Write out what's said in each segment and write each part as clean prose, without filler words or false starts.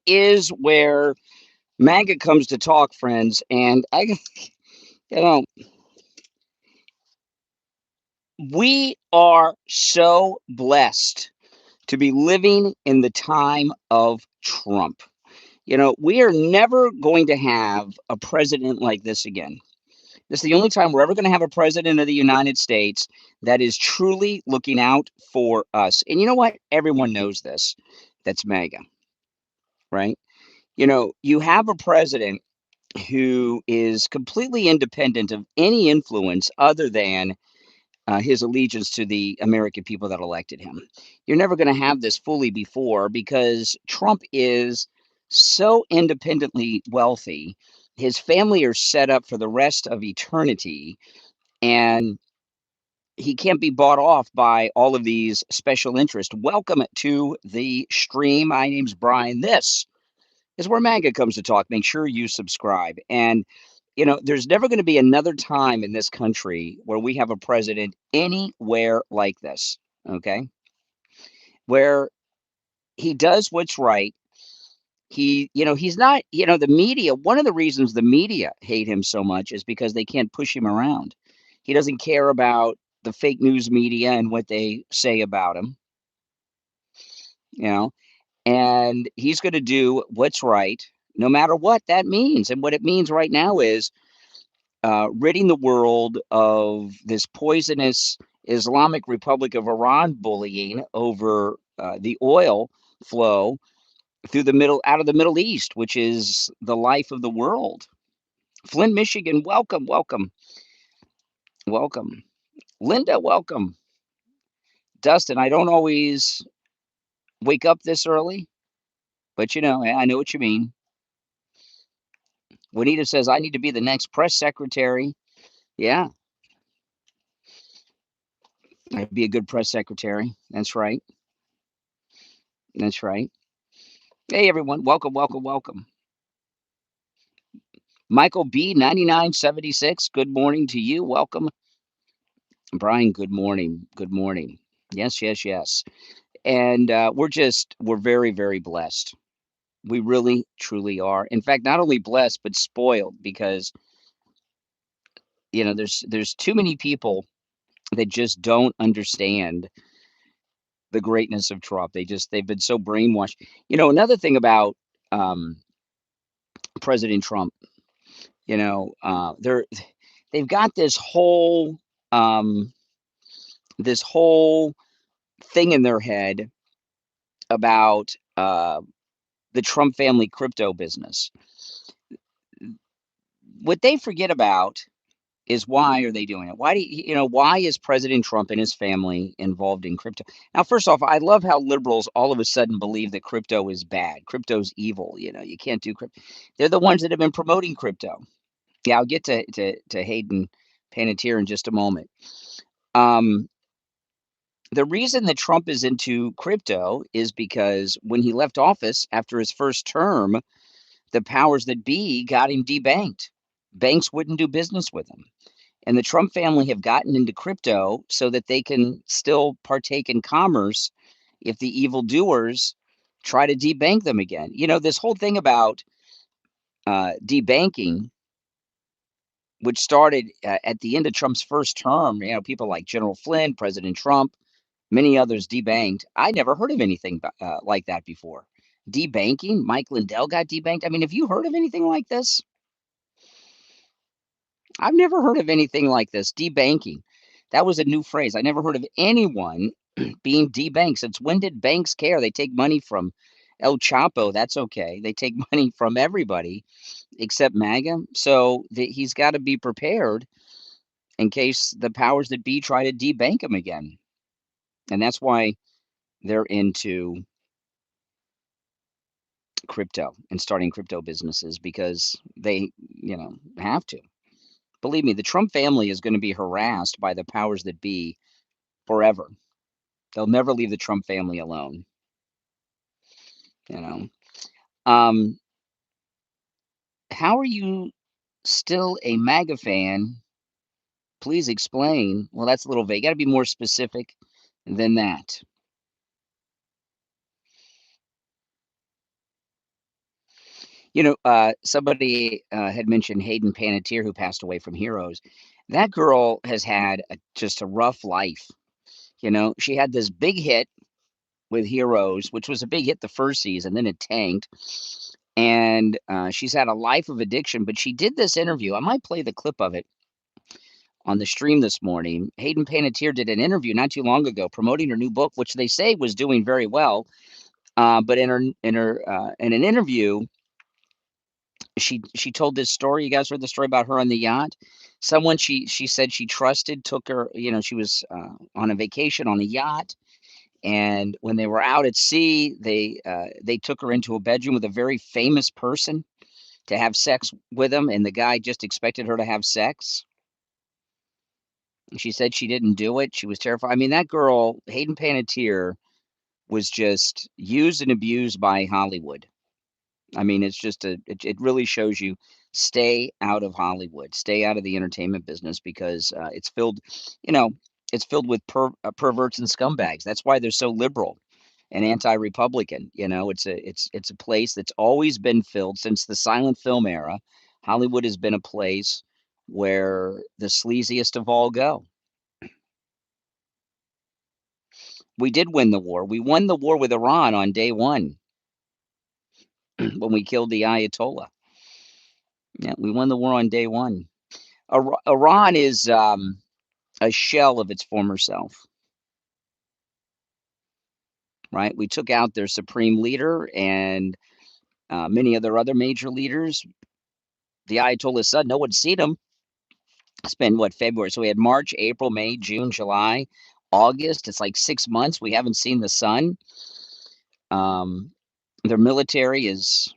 is where MAGA comes to talk, friends. And you know, we are so blessed to be living in the time of Trump. We are never going to have a president like this again. This is the only time we're ever going to have a president of the United States that is truly looking out for us. And you know what? Everyone knows this. That's MAGA, right? You have a president who is completely independent of any influence other than his allegiance to the American people that elected him. You're never going to have this fully before because Trump is so independently wealthy. His family are set up for the rest of eternity, and he can't be bought off by all of these special interests. Welcome to the stream. My name's Brian. This is where MAGA comes to talk. Make sure you subscribe. And there's never going to be another time in this country where we have a president anywhere like this, okay? Where he does what's right. He's not, the media, one of the reasons the media hate him so much is because they can't push him around. He doesn't care about the fake news media and what they say about him, you know, and he's going to do what's right, no matter what that means. And what it means right now is ridding the world of this poisonous Islamic Republic of Iran bullying over the oil flow through out of the Middle East, which is the life of the world. Flint, Michigan, welcome, welcome, welcome. Linda, welcome. Dustin, I don't always wake up this early, but I know what you mean. Juanita says, I need to be the next press secretary. Yeah, I'd be a good press secretary. That's right. That's right. Hey, everyone. Welcome, welcome, welcome. Michael B. 9976. Good morning to you. Welcome. Brian, good morning. Good morning. Yes, yes, yes. And we're very, very blessed. We really, truly are. In fact, not only blessed, but spoiled because, there's too many people that just don't understand the greatness of Trump. They've been so brainwashed. Another thing about um, President Trump, they've got um, this whole thing in their head about the Trump family crypto business. What they forget about is why are they doing it? Why is President Trump and his family involved in crypto? Now, first off, I love how liberals all of a sudden believe that crypto is bad. Crypto's evil. You can't do crypto. They're the ones that have been promoting crypto. Yeah, I'll get to Hayden Panettiere in just a moment. The reason that Trump is into crypto is because when he left office after his first term, the powers that be got him debanked. Banks wouldn't do business with him. And the Trump family have gotten into crypto so that they can still partake in commerce if the evildoers try to debank them again. This whole thing about debanking, which started at the end of Trump's first term, people like General Flynn, President Trump, many others debanked. I never heard of anything like that before. Debanking? Mike Lindell got debanked. I mean, have you heard of anything like this? I've never heard of anything like this. Debanking. That was a new phrase. I never heard of anyone being debanked. Since when did banks care? They take money from El Chapo. That's okay. They take money from everybody except MAGA. So he's got to be prepared in case the powers that be try to debank him again. And that's why they're into crypto and starting crypto businesses because they, have to. Believe me, the Trump family is going to be harassed by the powers that be forever. They'll never leave the Trump family alone. You know, um, how are you still a MAGA fan? Please explain. Well, that's a little vague. Got to be more specific than that. Somebody had mentioned Hayden Panettiere, who passed away from Heroes. That girl has had just a rough life. She had this big hit with Heroes, which was a big hit the first season, then it tanked. And she's had a life of addiction, but she did this interview. I might play the clip of it on the stream this morning. Hayden Panettiere did an interview not too long ago promoting her new book, which they say was doing very well. But in an interview, she told this story. You guys heard the story about her on the yacht. Someone she said she trusted took her. She was on a vacation on a yacht, and when they were out at sea, they took her into a bedroom with a very famous person to have sex with him, and the guy just expected her to have sex. She said she didn't do it. She was terrified. I mean, that girl, Hayden Panettiere, was just used and abused by Hollywood. I mean, it's just it really shows you, stay out of Hollywood, stay out of the entertainment business, because it's filled, it's filled with perverts and scumbags. That's why they're so liberal and anti-Republican. It's a place that's always been filled since the silent film era. Hollywood has been a place where the sleaziest of all go. We did win the war. We won the war with Iran on day one when we killed the Ayatollah. Yeah, we won the war on day one. Iran is a shell of its former self, right? We took out their supreme leader and many of their other major leaders. The Ayatollah's son, no one's seen him. It's been, what, February? So we had March, April, May, June, July, August. It's like 6 months. We haven't seen the sun. Their military is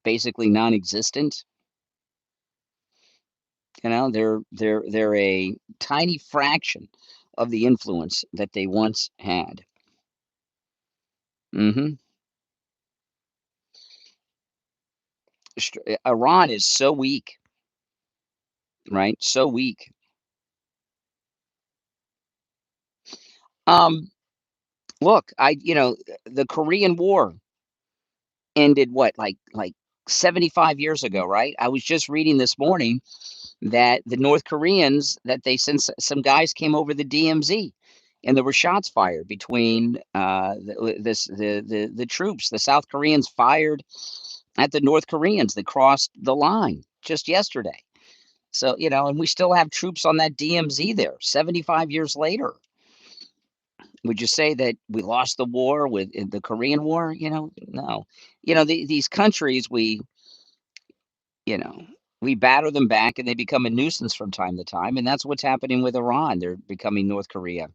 basically non-existent. They're a tiny fraction of the influence that they once had. Iran is so weak, right? So weak. Look, the Korean War ended what, like 75 years ago, right? I was just reading this morning that the North Koreans, that they sent some guys came over the DMZ, and there were shots fired between the troops. The South Koreans fired at the North Koreans that crossed the line just yesterday. So, and we still have troops on that DMZ there 75 years later. Would you say that we lost the war with the Korean War? No. These countries, we batter them back and they become a nuisance from time to time. And that's what's happening with Iran. They're becoming North Korea.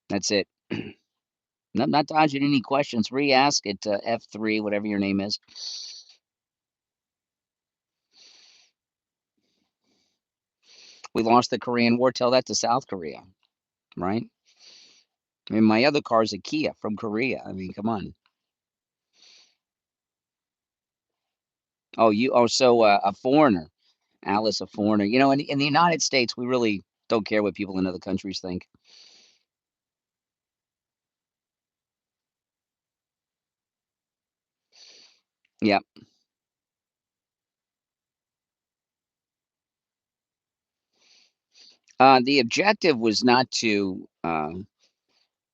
That's it. Not dodging any questions. Re-ask at F3, whatever your name is. We lost the Korean War. Tell that to South Korea, right? I mean, my other car is a Kia from Korea. I mean, come on. So a foreigner, Alice, a foreigner. In the United States, we really don't care what people in other countries think. Yeah. The objective was not to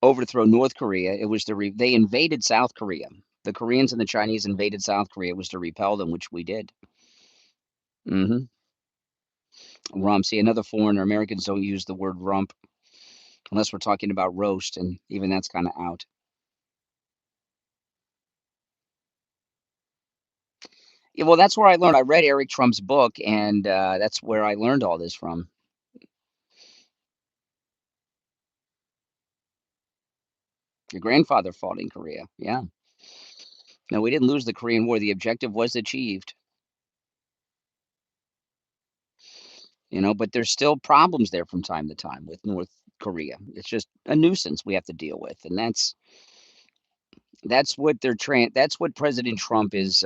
overthrow North Korea. It was they invaded South Korea. The Koreans and the Chinese invaded South Korea. It was to repel them, which we did. Rump. See, another foreigner. Americans don't use the word rump unless we're talking about roast, and even that's kind of out. Yeah, well, that's where I learned. I read Eric Trump's book, and that's where I learned all this from. Your grandfather fought in Korea. Yeah. No, we didn't lose the Korean War. The objective was achieved. But there's still problems there from time to time with North Korea. It's just a nuisance we have to deal with, and that's what that's what President Trump is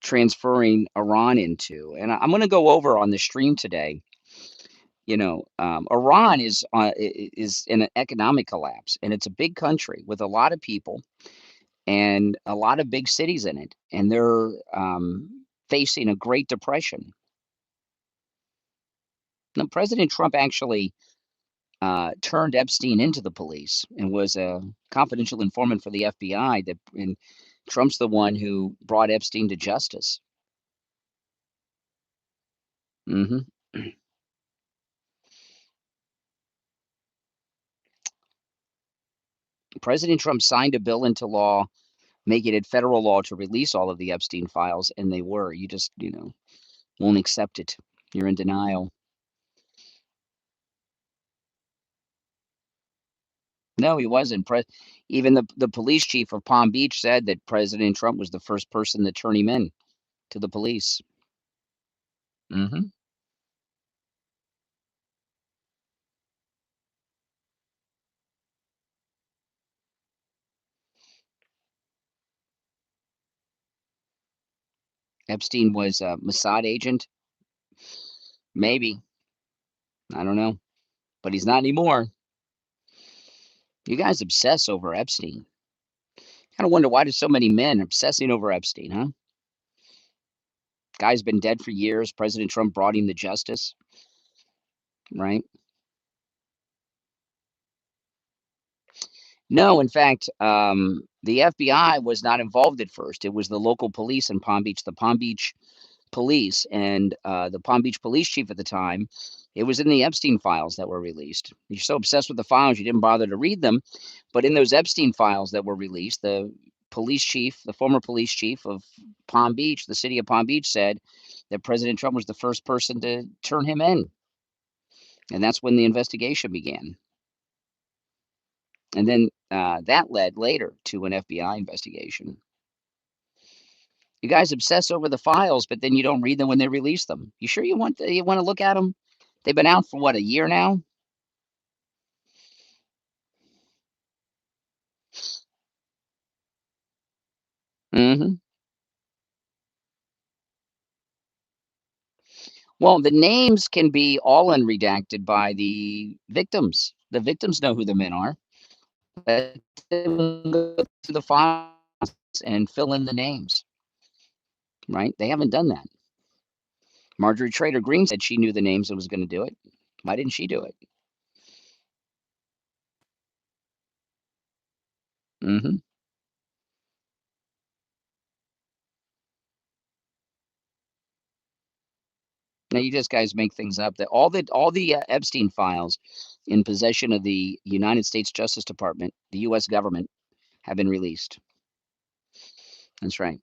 transferring Iran into. And I'm going to go over on the stream today. Iran is in an economic collapse, and it's a big country with a lot of people. and a lot of big cities in it, and they're facing a Great Depression. Now, President Trump actually turned Epstein into the police and was a confidential informant for the FBI. And Trump's the one who brought Epstein to justice. hmm President Trump signed a bill into law, making it federal law to release all of the Epstein files, and they were. You just, won't accept it. You're in denial. No, he wasn't. Even the police chief of Palm Beach said that President Trump was the first person to turn him in to the police. hmm Epstein was a Mossad agent, maybe. I don't know, but he's not anymore. You guys obsess over Epstein. Kind of wonder why do so many men obsessing over Epstein, huh? Guy's been dead for years. President Trump brought him to justice, right? No, in fact, the FBI was not involved at first. It was the local police in Palm Beach, the Palm Beach police, and the Palm Beach police chief at the time. It was in the Epstein files that were released. You're so obsessed with the files, you didn't bother to read them. But in those Epstein files that were released, the police chief, the former police chief of Palm Beach, the city of Palm Beach, said that President Trump was the first person to turn him in. And that's when the investigation began. And then that led later to an FBI investigation. You guys obsess over the files, but then you don't read them when they release them. You sure you want to look at them? They've been out for what, a year now? hmm Well, the names can be all unredacted by the victims. The victims know who the men are. Let them go through the files and fill in the names, right? They haven't done that. Marjorie Trader Green said she knew the names and was going to do it. Why didn't she do it? hmm Now you just guys make things up. That all the Epstein files in possession of the United States Justice Department, the U.S. government, have been released. That's right.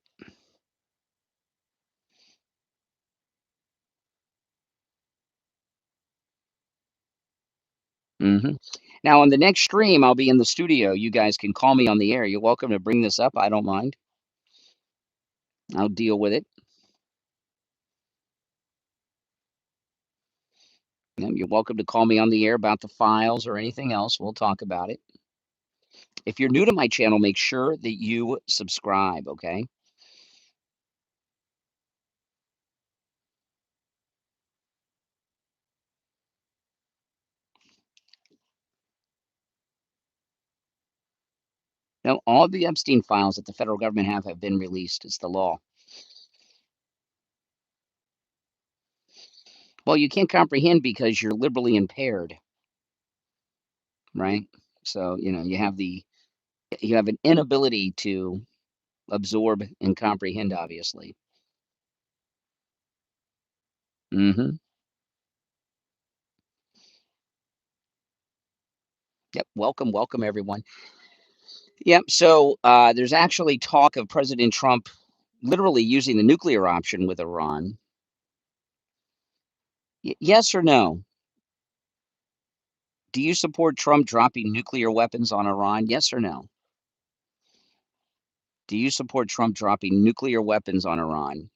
hmm Now on the next stream, I'll be in the studio. You guys can call me on the air. You're welcome to bring this up. I don't mind. I'll deal with it. You're welcome to call me on the air about the files or anything else. We'll talk about it. If you're new to my channel, make sure that you subscribe, okay? Now, all the Epstein files that the federal government have been released. It's the law. Well, you can't comprehend because you're liberally impaired, right? So, you have an inability to absorb and comprehend, obviously. hmm Yep. Welcome, welcome, everyone. Yep. So there's actually talk of President Trump literally using the nuclear option with Iran. Yes or no? Do you support Trump dropping nuclear weapons on Iran? Yes or no? Do you support Trump dropping nuclear weapons on Iran?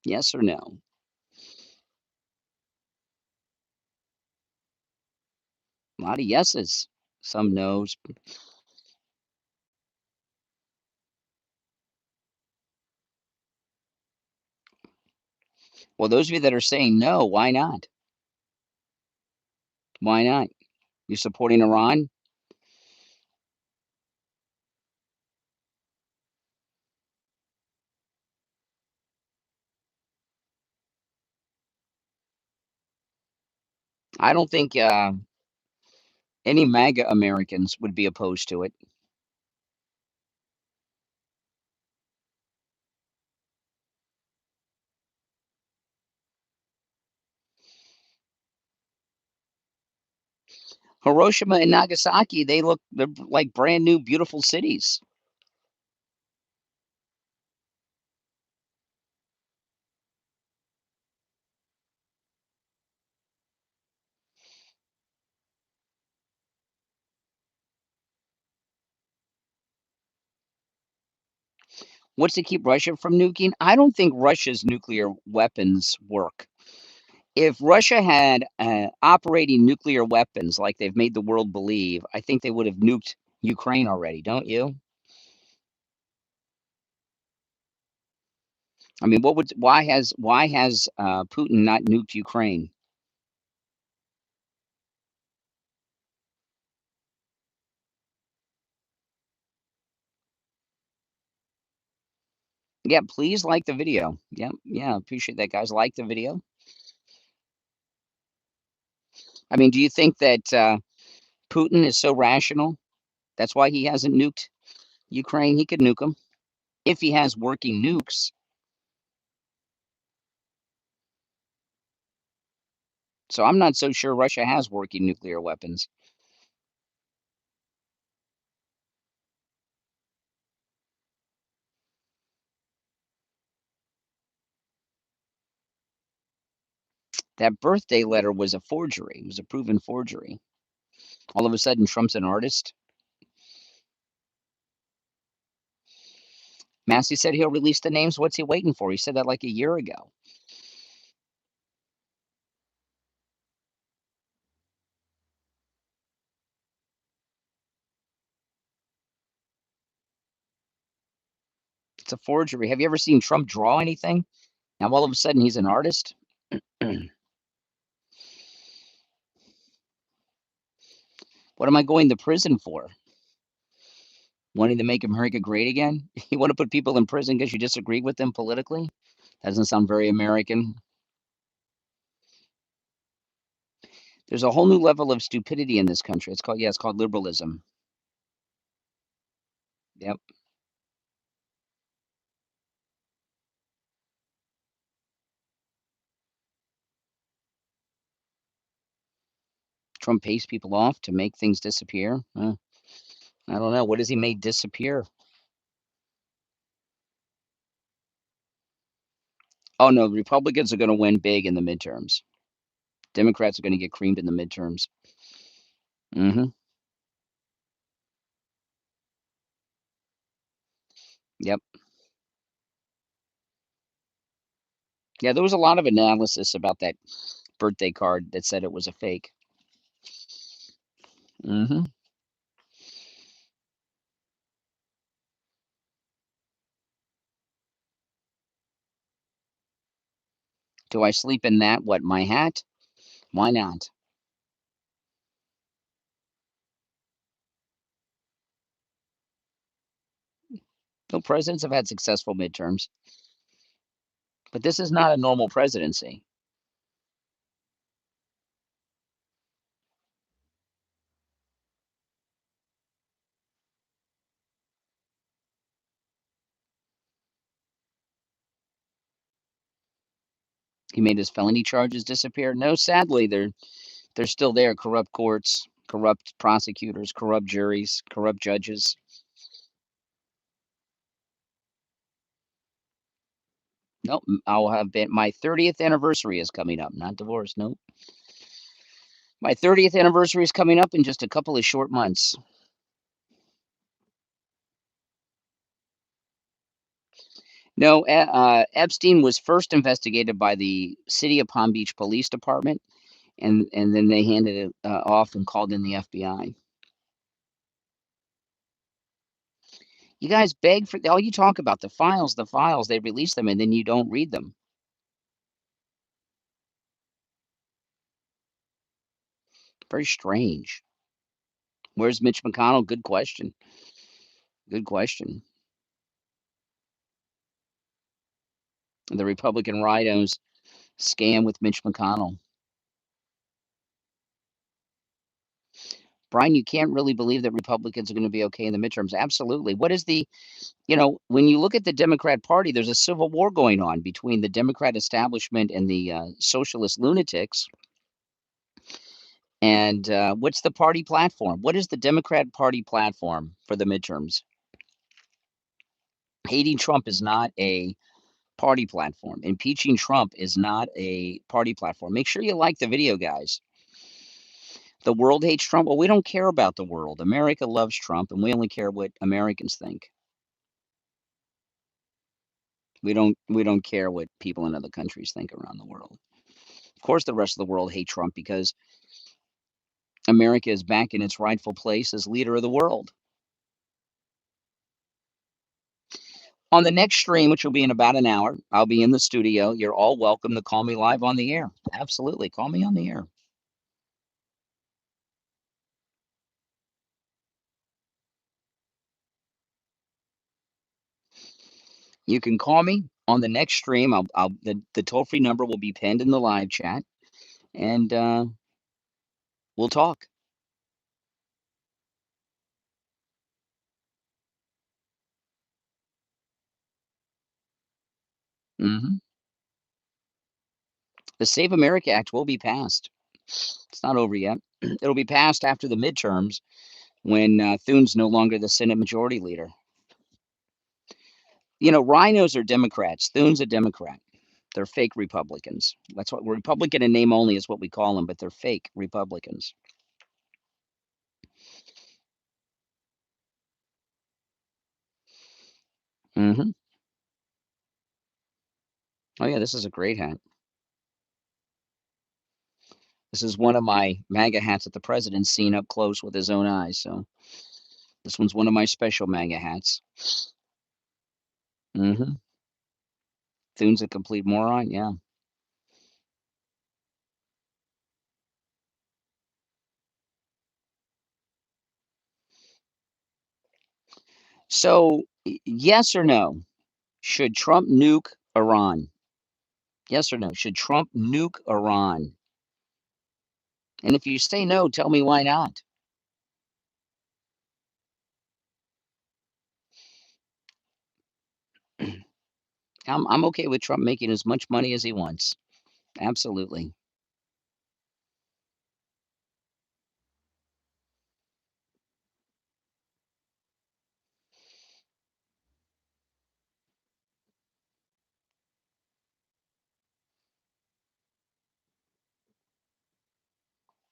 Yes or no? A lot of yeses, some no's. Well, those of you that are saying no, why not? Why not? You're supporting Iran? I don't think any MAGA Americans would be opposed to it. Hiroshima and Nagasaki, they're like brand new, beautiful cities. What's to keep Russia from nuking? I don't think Russia's nuclear weapons work. If Russia had operating nuclear weapons like they've made the world believe, I think they would have nuked Ukraine already, don't you? I mean, why has Putin not nuked Ukraine? Yeah, please like the video. Yeah, yeah, appreciate that, guys. Like the video. I mean, do you think that Putin is so rational? That's why he hasn't nuked Ukraine. He could nuke them if he has working nukes. So I'm not so sure Russia has working nuclear weapons. That birthday letter was a forgery. It was a proven forgery. All of a sudden, Trump's an artist. Massey said he'll release the names. What's he waiting for? He said that like a year ago. It's a forgery. Have you ever seen Trump draw anything? Now all of a sudden he's an artist. What am I going to prison for? Wanting to make America great again? You want to put people in prison because you disagree with them politically? Doesn't sound very American. There's a whole new level of stupidity in this country. It's called liberalism. Yep. Trump pays people off to make things disappear. I don't know. What has he made disappear? Oh no, Republicans are going to win big in the midterms. Democrats are going to get creamed in the midterms. Hmm. Yep. Yeah, there was a lot of analysis about that birthday card that said it was a fake. Hmm. Do I sleep in that? What, my hat? Why not? No presidents have had successful midterms, but this is not a normal presidency. He made his felony charges disappear. No, sadly, they're still there. Corrupt courts, corrupt prosecutors, corrupt juries, corrupt judges. Nope. I'll have been my 30th anniversary is coming up. Not divorced. Nope. My 30th anniversary is coming up in just a couple of short months. No, Epstein was first investigated by the City of Palm Beach Police Department, and then they handed it off and called in the FBI. You guys beg for all you talk about the files, the files. They release them, and then you don't read them. Very strange. Where's Mitch McConnell? Good question. Good question. The Republican rhinos scam with Mitch McConnell. Brian, you can't really believe that Republicans are going to be okay in the midterms. Absolutely. What is the, when you look at the Democrat Party, there's a civil war going on between the Democrat establishment and the socialist lunatics. And what's the party platform? What is the Democrat Party platform for the midterms? Hating Trump is not a party platform. Impeaching Trump is not a party platform. Make sure you like the video, guys. The world hates Trump. Well, we don't care about the world. America loves Trump, and we only care what Americans think. We don't care what people in other countries think around the world. Of course, the rest of the world hate Trump because America is back in its rightful place as leader of the world. On the next stream, which will be in about an hour, I'll be in the studio. You're all welcome to call me live on the air. Absolutely. Call me on the air. You can call me on the next stream. The toll-free number will be pinned in the live chat, and we'll talk. Hmm. The Save America Act will be passed. It's not over yet. It'll be passed after the midterms when Thune's no longer the Senate Majority Leader. Rhinos are Democrats. Thune's a Democrat. They're fake Republicans. That's what Republican in name only is what we call them, but they're fake Republicans. Hmm. Oh yeah, this is a great hat. This is one of my MAGA hats that the president's seen up close with his own eyes. So this one's one of my special MAGA hats. Hmm. Thune's a complete moron. Yeah. So yes or no? Should Trump nuke Iran? Yes or no? Should Trump nuke Iran? And if you say no, tell me why not. I'm okay with Trump making as much money as he wants. Absolutely.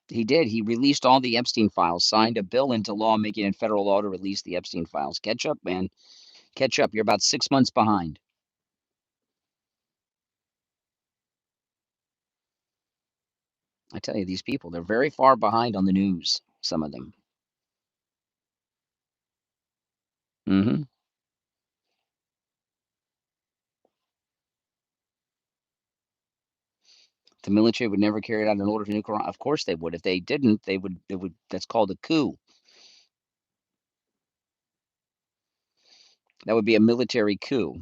He did. He released all the Epstein files, signed a bill into law making it federal law to release the Epstein files. Catch up, man. Catch up. You're about 6 months behind. I tell you, these people, they're very far behind on the news, some of them. Hmm. The military would never carry out an order to nuke Iran. Of course they would. If they didn't, they would. It would. That's called a coup. That would be a military coup.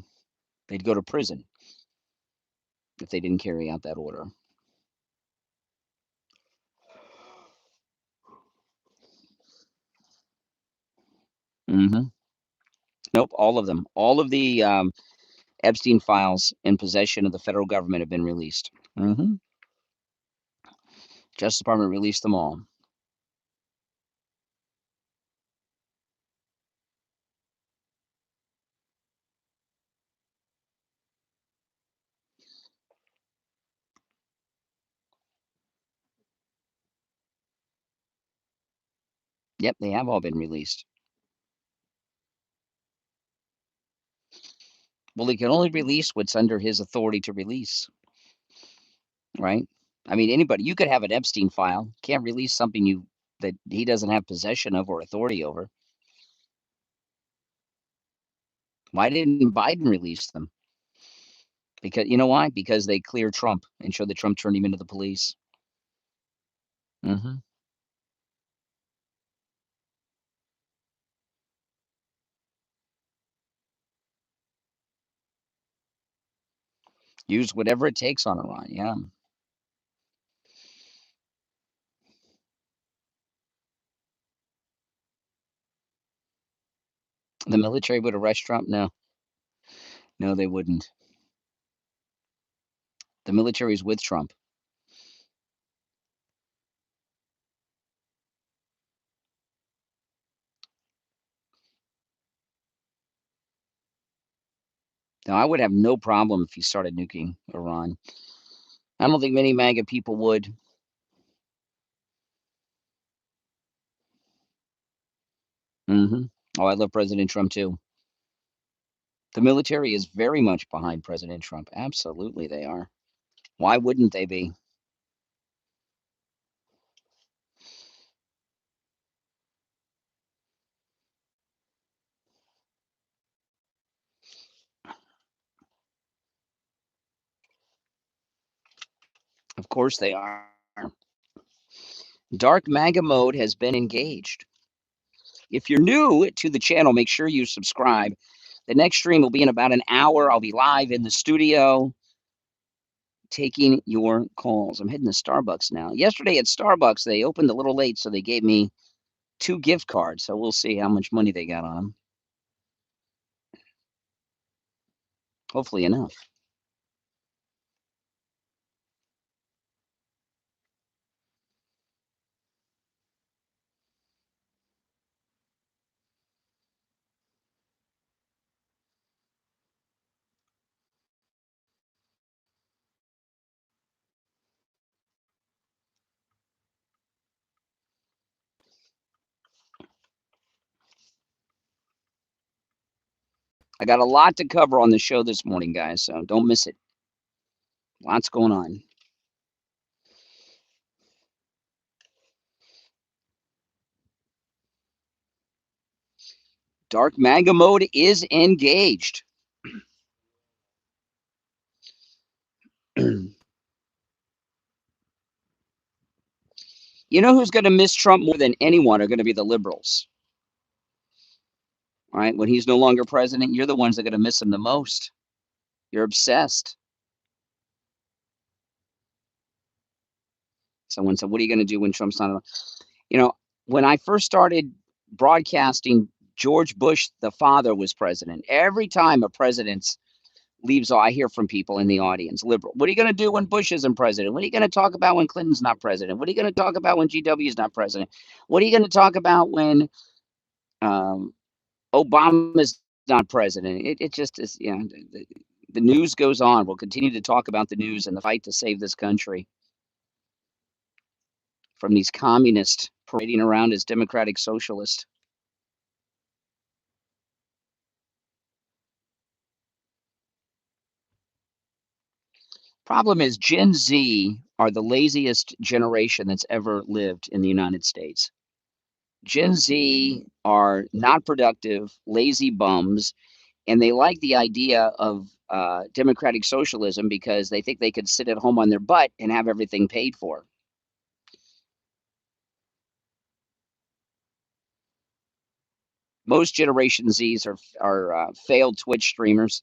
They'd go to prison if they didn't carry out that order. Hmm. Nope, all of them. All of the Epstein files in possession of the federal government have been released. Hmm. Justice Department released them all. Yep, they have all been released. Well, he can only release what's under his authority to release, right? I mean, anybody, you could have an Epstein file, can't release something that he doesn't have possession of or authority over. Why didn't Biden release them? Because you know why? Because they cleared Trump and showed that Trump turned him into the police. Hmm. Use whatever it takes on Iran. Yeah. The military would arrest Trump? No, no, they wouldn't. The military is with Trump. Now, I would have no problem if he started nuking Iran. I don't think many MAGA people would. Hmm. Oh, I love President Trump too. The military is very much behind President Trump. Absolutely, they are. Why wouldn't they be? Of course they are. Dark MAGA mode has been engaged. If you're new to the channel, make sure you subscribe. The next stream will be in about an hour. I'll be live in the studio taking your calls. I'm heading to Starbucks now. Yesterday at Starbucks, they opened a little late, so they gave me 2 gift cards. So we'll see how much money they got on them. Hopefully enough. I got a lot to cover on the show this morning, guys, so don't miss it. Lots going on. Dark MAGA mode is engaged. You know who's going to miss Trump more than anyone are going to be the liberals. All right, when he's no longer president, you're the ones that are going to miss him the most. You're obsessed. Someone said, "What are you going to do when Trump's not?" You know, when I first started broadcasting, George Bush, the father, was president. Every time a president leaves, I hear from people in the audience, liberal. What are you going to do when Bush isn't president? What are you going to talk about when Clinton's not president? What are you going to talk about when GW is not president? What are you going to talk about when um, Obama's not president? It just is, you know, the news goes on. We'll continue to talk about the news and the fight to save this country from these communists parading around as democratic socialists. Problem is, Gen Z are the laziest generation that's ever lived in the United States. Gen Z are not productive, lazy bums, and they like the idea of democratic socialism because they think they could sit at home on their butt and have everything paid for. Most Generation Zs are failed Twitch streamers,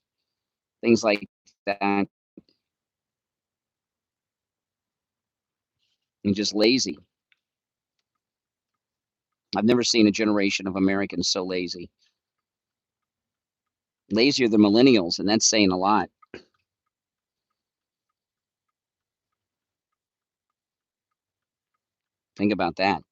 things like that, and just lazy. I've never seen a generation of Americans so lazy. Lazier than millennials, and that's saying a lot. Think about that.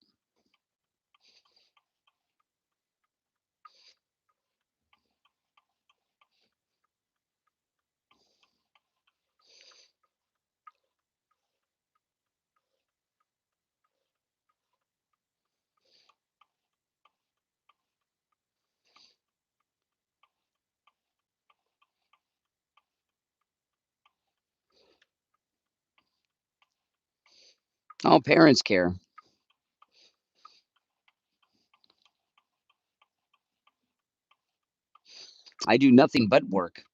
Oh, parents care. I do nothing but work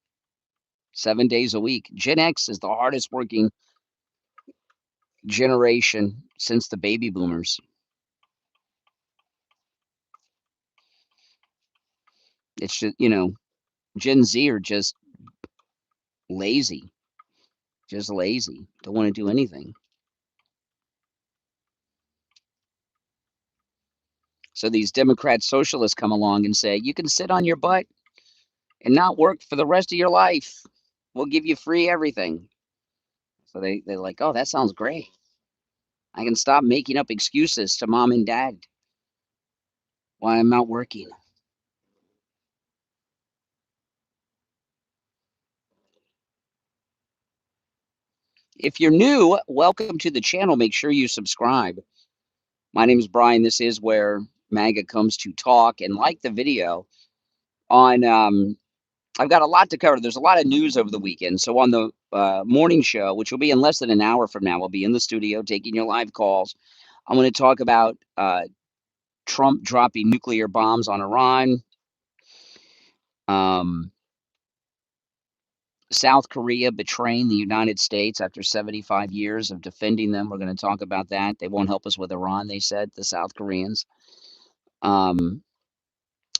7 days a week. Gen X is the hardest working generation since the baby boomers. It's just, you know, Gen Z are just lazy, just lazy. Don't want to do anything. So these Democrat socialists come along and say, you can sit on your butt and not work for the rest of your life. We'll give you free everything. So they're like, oh, that sounds great. I can stop making up excuses to mom and dad why I'm not working. If you're new, welcome to the channel. Make sure you subscribe. My name is Brian. This is where MAGA comes to talk. And like the video on, I've got a lot to cover. There's a lot of news over the weekend. So on the morning show, which will be in less than an hour from now, I'll be in the studio taking your live calls. I'm going to talk about Trump dropping nuclear bombs on Iran. South Korea betraying the United States after 75 years of defending them. We're going to talk about that. They won't help us with Iran, they said, the South Koreans.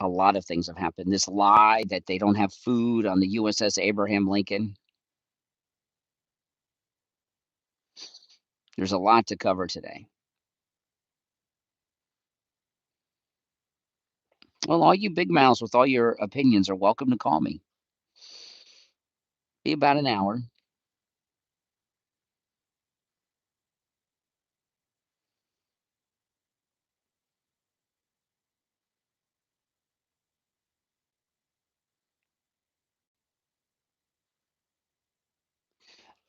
A lot of things have happened. This lie that they don't have food on the USS Abraham Lincoln. There's a lot to cover today. Well, all you big mouths with all your opinions are welcome to call me. Be about an hour.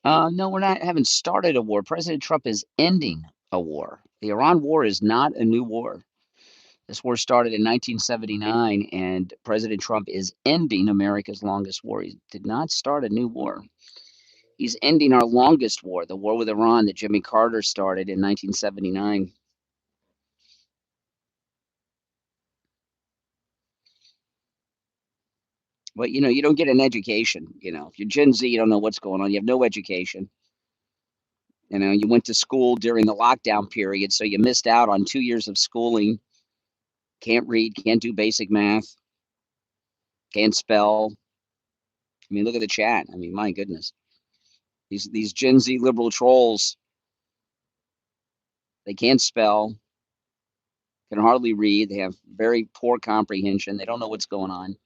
No, we're not. Haven't started a war. President Trump is ending a war. The Iran war is not a new war. This war started in 1979, and President Trump is ending America's longest war. He did not start a new war. He's ending our longest war, the war with Iran that Jimmy Carter started in 1979. But you don't get an education. If you're Gen Z, you don't know what's going on. You have no education. You went to school during the lockdown period, so you missed out on 2 years of schooling. Can't read, can't do basic math, can't spell. I mean, look at the chat. I mean, my goodness. These Gen Z liberal trolls, they can't spell, can hardly read. They have very poor comprehension. They don't know what's going on.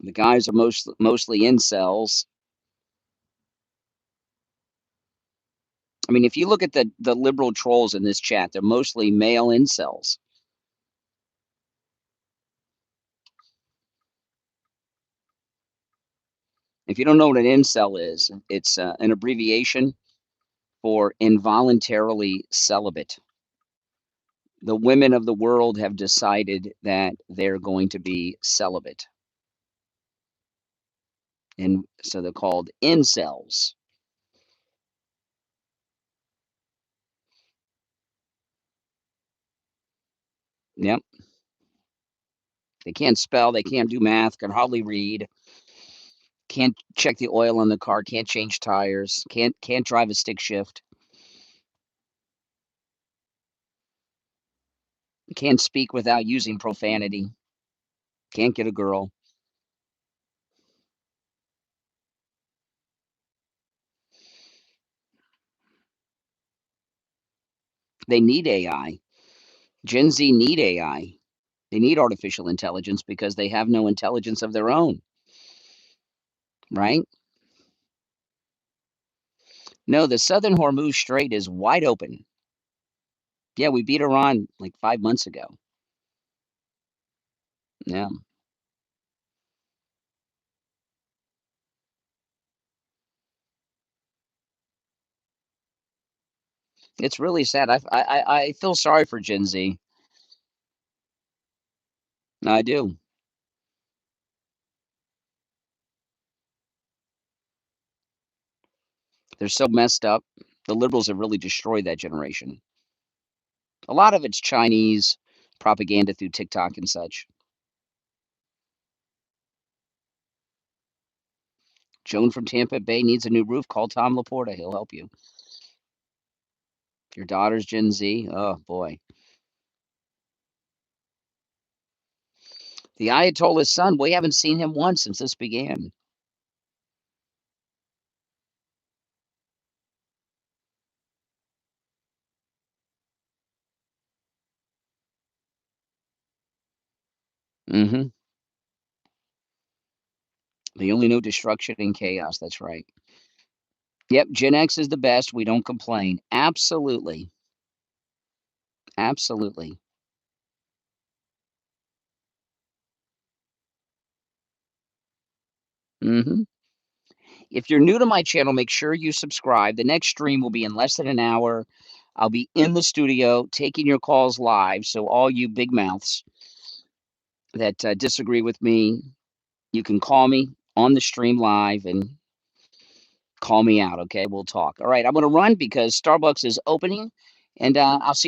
The guys are mostly incels. I mean, if you look at the liberal trolls in this chat, they're mostly male incels. If you don't know what an incel is, it's an abbreviation for involuntarily celibate. The women of the world have decided that they're going to be celibate. And so they're called incels. Yep. They can't spell, they can't do math, can hardly read, can't check the oil on the car, can't change tires, can't drive a stick shift, can't speak without using profanity, can't get a girl. They need AI. Gen Z need AI. They need artificial intelligence because they have no intelligence of their own, right? No, the Southern Hormuz Strait is wide open. Yeah, we beat Iran like 5 months ago. Yeah. It's really sad. I feel sorry for Gen Z. I do. They're so messed up. The liberals have really destroyed that generation. A lot of it's Chinese propaganda through TikTok and such. Joan from Tampa Bay needs a new roof. Call Tom Laporta. He'll help you. If your daughter's Gen Z, oh boy. The Ayatollah's son, we haven't seen him once since this began. Hmm. They only know destruction and chaos. That's right. Yep, Gen X is the best. We don't complain. Absolutely. Absolutely. Hmm. If you're new to my channel, make sure you subscribe. The next stream will be in less than an hour. I'll be in the studio taking your calls live. So all you big mouths that disagree with me, you can call me on the stream live and call me out. Okay, we'll talk. All right, I'm going to run because Starbucks is opening, and I'll see you.